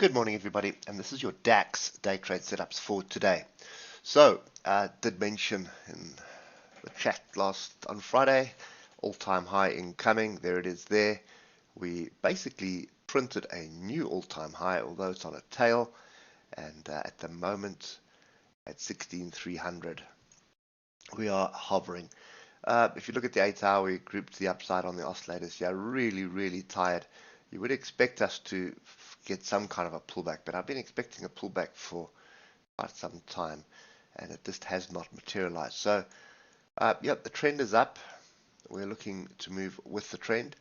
Good morning, everybody, and this is your DAX day trade setups for today. So, did mention in the chat on Friday, all-time high incoming. There it is there. We basically printed a new all-time high, although it's on a tail, and at the moment at 16,300, we are hovering. If you look at the 8-hour, we grouped the upside on the oscillators here. Really tired. You would expect us to get some kind of a pullback, but I've been expecting a pullback for quite some time, and it just has not materialized. So, yep, the trend is up. We're looking to move with the trend.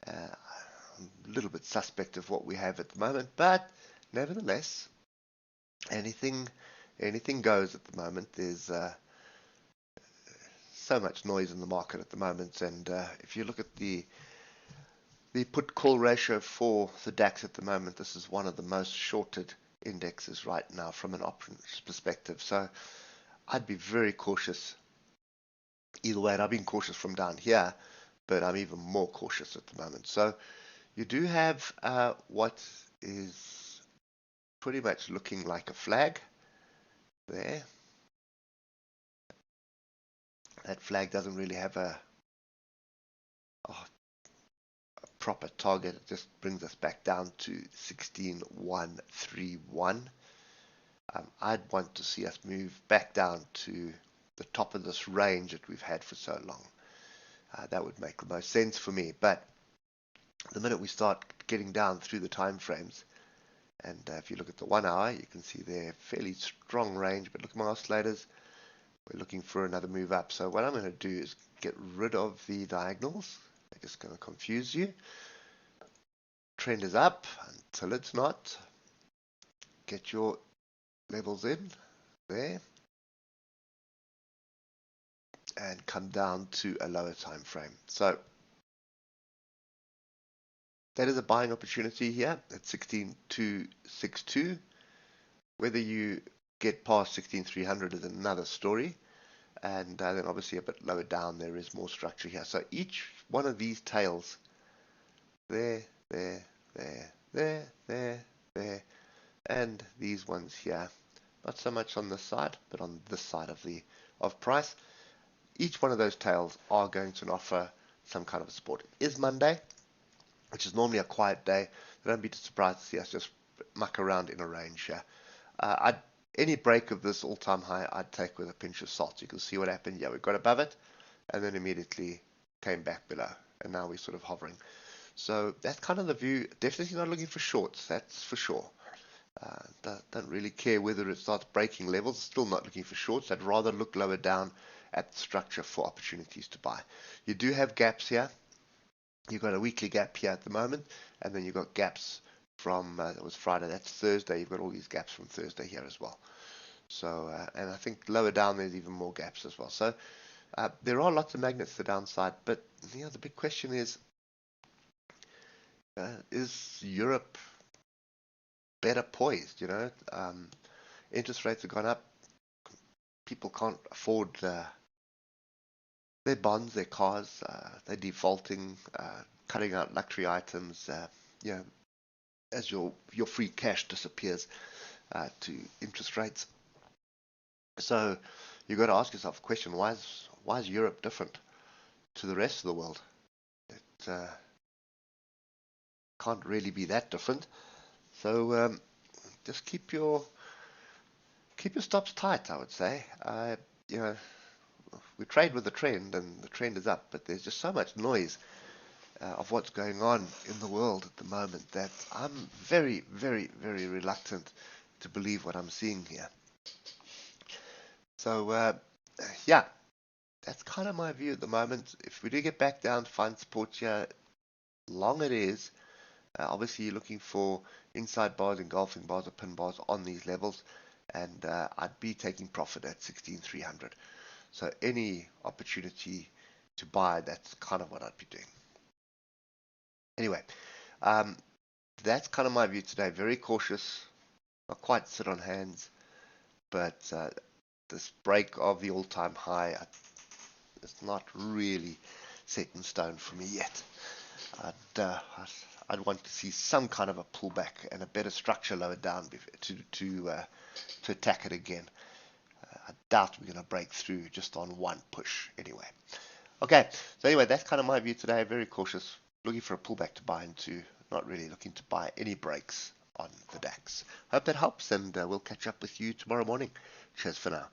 I'm a little bit suspect of what we have at the moment, but nevertheless, anything goes at the moment. There's so much noise in the market at the moment, and if you look at the put-call ratio for the DAX at the moment, this is one of the most shorted indexes right now from an options perspective. So I'd be very cautious either way. And I've been cautious from down here, but I'm even more cautious at the moment. So you do have what is pretty much looking like a flag there. That flag doesn't really have a proper target. It just brings us back down to 16,131. I'd want to see us move back down to the top of this range that we've had for so long. That would make the most sense for me. But the minute we start getting down through the time frames, and if you look at the 1 hour, you can see there fairly strong range. But look at my oscillators. We're looking for another move up. So what I'm going to do is get rid of the diagonals. They're just going to confuse you. Trend is up until it's not. Get your levels in there and come down to a lower time frame. So that is a buying opportunity here at 16,262. Whether you get past 16,300 is another story. And then obviously a bit lower down there is more structure here. So each one of these tails, there, and these ones here, not so much on this side, but on this side of price. Each one of those tails are going to offer some kind of a support. It is Monday, which is normally a quiet day. Don't be surprised to see us just muck around in a range here. Any break of this all-time high, I'd take with a pinch of salt. You can see what happened. Yeah, we got above it, and then immediately came back below, and now we're sort of hovering. So that's kind of the view. Definitely not looking for shorts, that's for sure. Don't really care whether it starts breaking levels. Still not looking for shorts. I'd rather look lower down at the structure for opportunities to buy. You do have gaps here. You've got a weekly gap here at the moment, and then you've got gaps from, that was Friday, that's Thursday. You've got all these gaps from Thursday here as well. So, and I think lower down there's even more gaps as well. So there are lots of magnets to the downside, but you know, the big question is Europe better poised? You know, interest rates have gone up. People can't afford their bonds, their cars. They're defaulting, cutting out luxury items. You know, as your free cash disappears to interest rates. So you've got to ask yourself the question: why is Europe different to the rest of the world? It can't really be that different. So just keep your stops tight, I would say. You know, we trade with the trend, and the trend is up, but there's just so much noise of what's going on in the world at the moment that I'm very reluctant to believe what I'm seeing here. So yeah, that's kind of my view at the moment. If we do get back down to find support here, long it is, obviously you're looking for inside bars, engulfing bars, or pin bars on these levels, and I'd be taking profit at 16,300. So any opportunity to buy, that's kind of what I'd be doing. Anyway, that's kind of my view today. Very cautious, not quite sit on hands, but this break of the all-time high, it's not really set in stone for me yet. I'd want to see some kind of a pullback and a better structure lower down to attack it again. I doubt we're going to break through just on one push anyway. Okay, so anyway, that's kind of my view today. Very cautious, looking for a pullback to buy into, not really looking to buy any breaks on the DAX. Hope that helps, and we'll catch up with you tomorrow morning. Cheers for now.